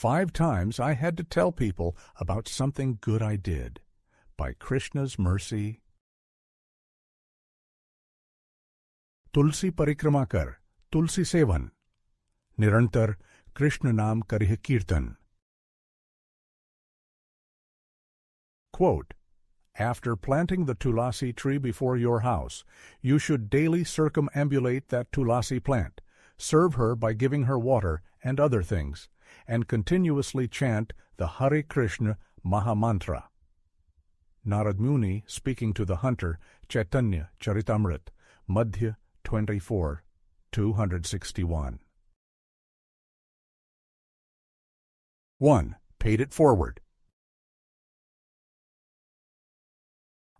5 times I had to tell people about something good I did. By Krishna's mercy. तुलसी परिक्रमा कर, तुलसी seven. निरंतर कृष्ण नाम करिह कीर्तन. Quote, after planting the tulasi tree before your house, you should daily circumambulate that tulasi plant, serve her by giving her water and other things, and continuously chant the Hare Krishna maha-mantra. Narada Muni speaking to the hunter, Chaitanya Charitamrita, Madhya 24, 261. 1. Paid it forward.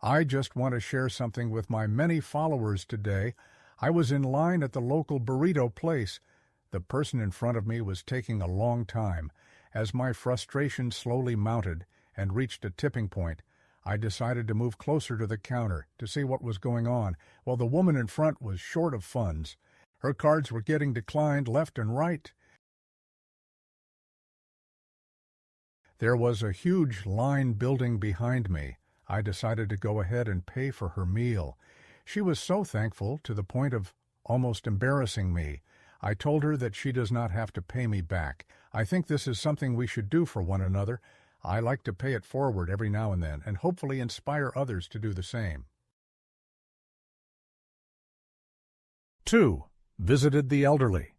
I just want to share something with my many followers today. I was in line at the local burrito place. The person in front of me was taking a long time. As my frustration slowly mounted and reached a tipping point, I decided to move closer to the counter to see what was going on, while the woman in front was short of funds. Her cards were getting declined left and right. There was a huge line building behind me. I decided to go ahead and pay for her meal. She was so thankful to the point of almost embarrassing me. I told her that she does not have to pay me back. I think this is something we should do for one another. I like to pay it forward every now and then and hopefully inspire others to do the same. 2. Visited the elderly.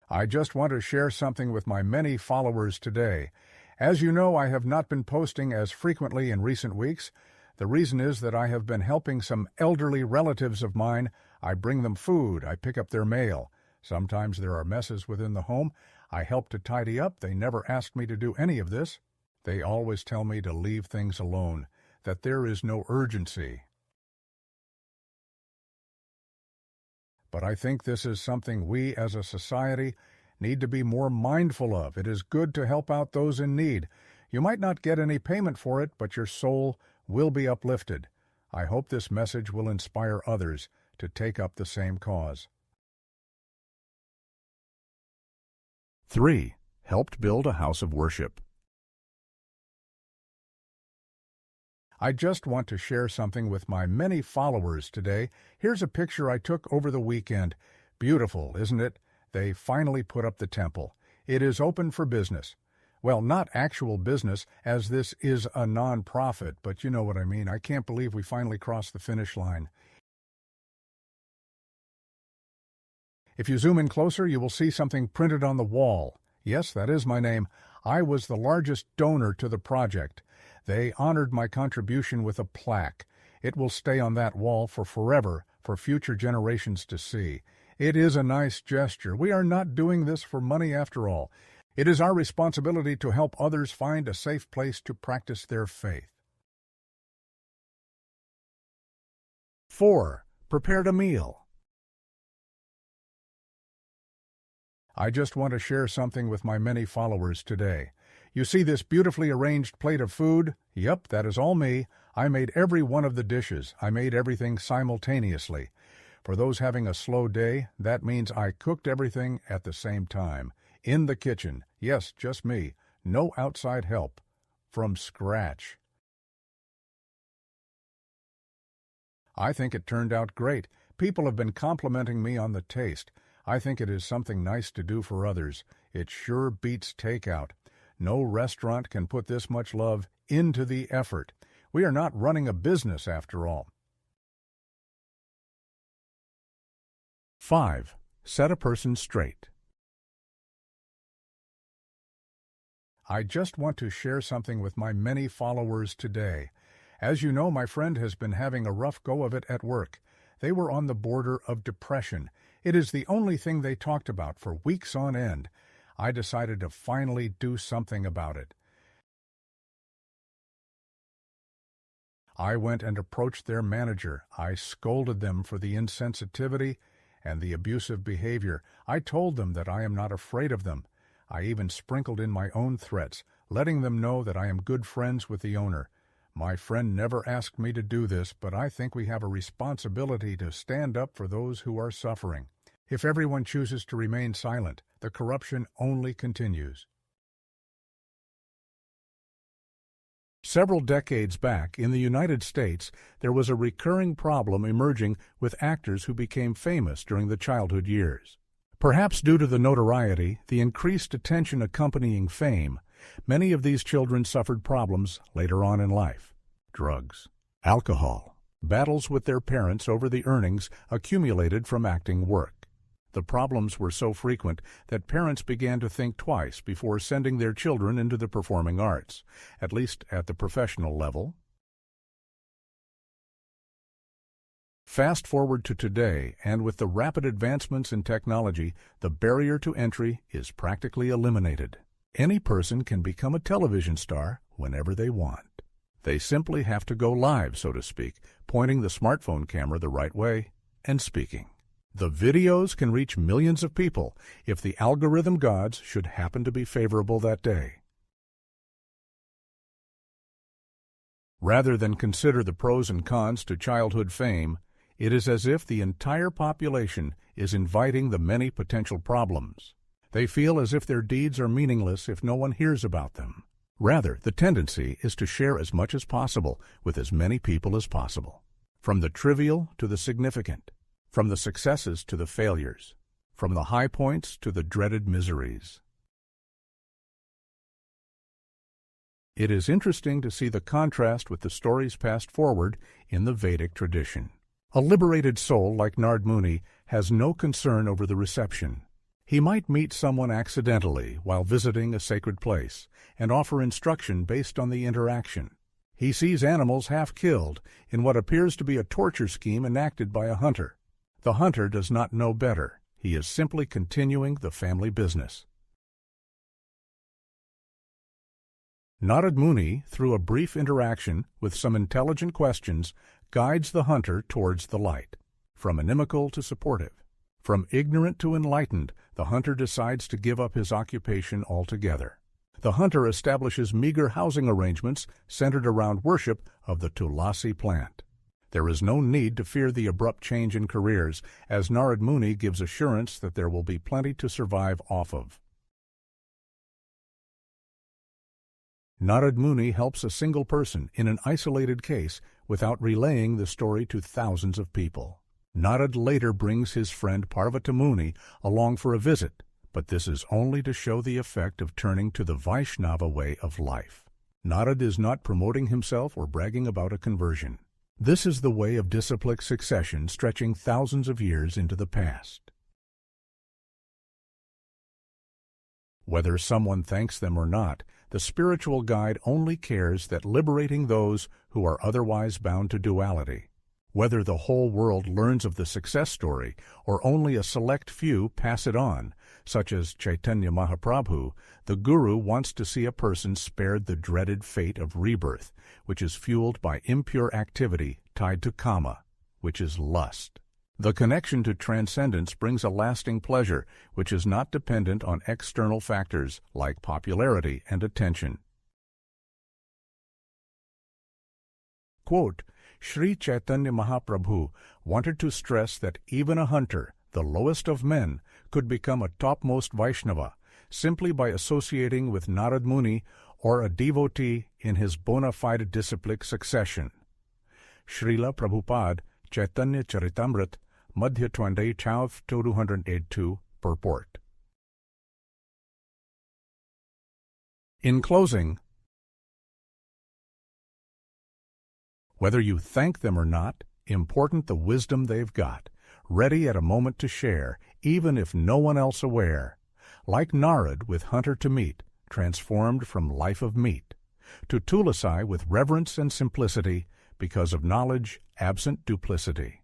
I just want to share something with my many followers today. As you know, I have not been posting as frequently in recent weeks. The reason is that I have been helping some elderly relatives of mine. I bring them food, I pick up their mail. Sometimes there are messes within the home. I help to tidy up. They never ask me to do any of this. They always tell me to leave things alone, that there is no urgency. But I think this is something we as a society need to be more mindful of. It is good to help out those in need. You might not get any payment for it, but your soul will be uplifted. I hope this message will inspire others to take up the same cause. 3. Helped build a house of worship. I just want to share something with my many followers today. Here's a picture I took over the weekend. Beautiful, isn't it? They finally put up the temple. It is open for business. Well, not actual business, as this is a non-profit, but you know what I mean. I can't believe we finally crossed the finish line. If you zoom in closer, you will see something printed on the wall. Yes, that is my name. I was the largest donor to the project. They honored my contribution with a plaque. It will stay on that wall for forever, for future generations to see. It is a nice gesture. We are not doing this for money after all. It is our responsibility to help others find a safe place to practice their faith. 4. Prepared a meal. I just want to share something with my many followers today. You see this beautifully arranged plate of food? Yep, that is all me. I made every one of the dishes. I made everything simultaneously. For those having a slow day, that means I cooked everything at the same time. In the kitchen. Yes, just me. No outside help. From scratch. I think it turned out great. People have been complimenting me on the taste. I think it is something nice to do for others. It sure beats takeout. No restaurant can put this much love into the effort. We are not running a business after all. 5. Set a person straight. I just want to share something with my many followers today. As you know, my friend has been having a rough go of it at work. They were on the border of depression. It is the only thing they talked about for weeks on end. I decided to finally do something about it. I went and approached their manager. I scolded them for the insensitivity and the abusive behavior. I told them that I am not afraid of them. I even sprinkled in my own threats, letting them know that I am good friends with the owner. My friend never asked me to do this, but I think we have a responsibility to stand up for those who are suffering. If everyone chooses to remain silent, the corruption only continues. Several decades back, in the United States, there was a recurring problem emerging with actors who became famous during the childhood years. Perhaps due to the notoriety, the increased attention accompanying fame, many of these children suffered problems later on in life. Drugs, alcohol, battles with their parents over the earnings accumulated from acting work. The problems were so frequent that parents began to think twice before sending their children into the performing arts, at least at the professional level. Fast forward to today, and with the rapid advancements in technology, the barrier to entry is practically eliminated. Any person can become a television star whenever they want. They simply have to go live, so to speak, pointing the smartphone camera the right way and speaking. The videos can reach millions of people if the algorithm gods should happen to be favorable that day. Rather than consider the pros and cons to childhood fame, it is as if the entire population is inviting the many potential problems. They feel as if their deeds are meaningless if no one hears about them. Rather, the tendency is to share as much as possible with as many people as possible. From the trivial to the significant. From the successes to the failures, from the high points to the dreaded miseries. It is interesting to see the contrast with the stories passed forward in the Vedic tradition. A liberated soul like Narada Muni has no concern over the reception. He might meet someone accidentally while visiting a sacred place and offer instruction based on the interaction. He sees animals half killed in what appears to be a torture scheme enacted by a hunter. The hunter does not know better. He is simply continuing the family business. Narada Muni, through a brief interaction with some intelligent questions, guides the hunter towards the light. From inimical to supportive, from ignorant to enlightened, the hunter decides to give up his occupation altogether. The hunter establishes meager housing arrangements centered around worship of the tulasi plant. There is no need to fear the abrupt change in careers, as Narada Muni gives assurance that there will be plenty to survive off of. Narada Muni helps a single person in an isolated case without relaying the story to thousands of people. Narada later brings his friend Parvata Muni along for a visit, but this is only to show the effect of turning to the Vaishnava way of life. Narada is not promoting himself or bragging about a conversion. This is the way of disciplic succession stretching thousands of years into the past. Whether someone thanks them or not, the spiritual guide only cares that liberating those who are otherwise bound to duality. Whether the whole world learns of the success story or only a select few pass it on, such as Chaitanya Mahaprabhu, the Guru wants to see a person spared the dreaded fate of rebirth, which is fueled by impure activity tied to kama, which is lust. The connection to transcendence brings a lasting pleasure, which is not dependent on external factors like popularity and attention. Quote, Sri Chaitanya Mahaprabhu wanted to stress that even a hunter, the lowest of men, could become a topmost Vaishnava simply by associating with Narada Muni or a devotee in his bona fide disciplic succession. Srila Prabhupada, Chaitanya Charitamrita, Madhya 20, Chav 282, purport. In closing, whether you thank them or not, important the wisdom they've got, ready at a moment to share, even if no one else aware. Like Narad with hunter to meet, transformed from life of meat, to tulasi with reverence and simplicity, because of knowledge absent duplicity.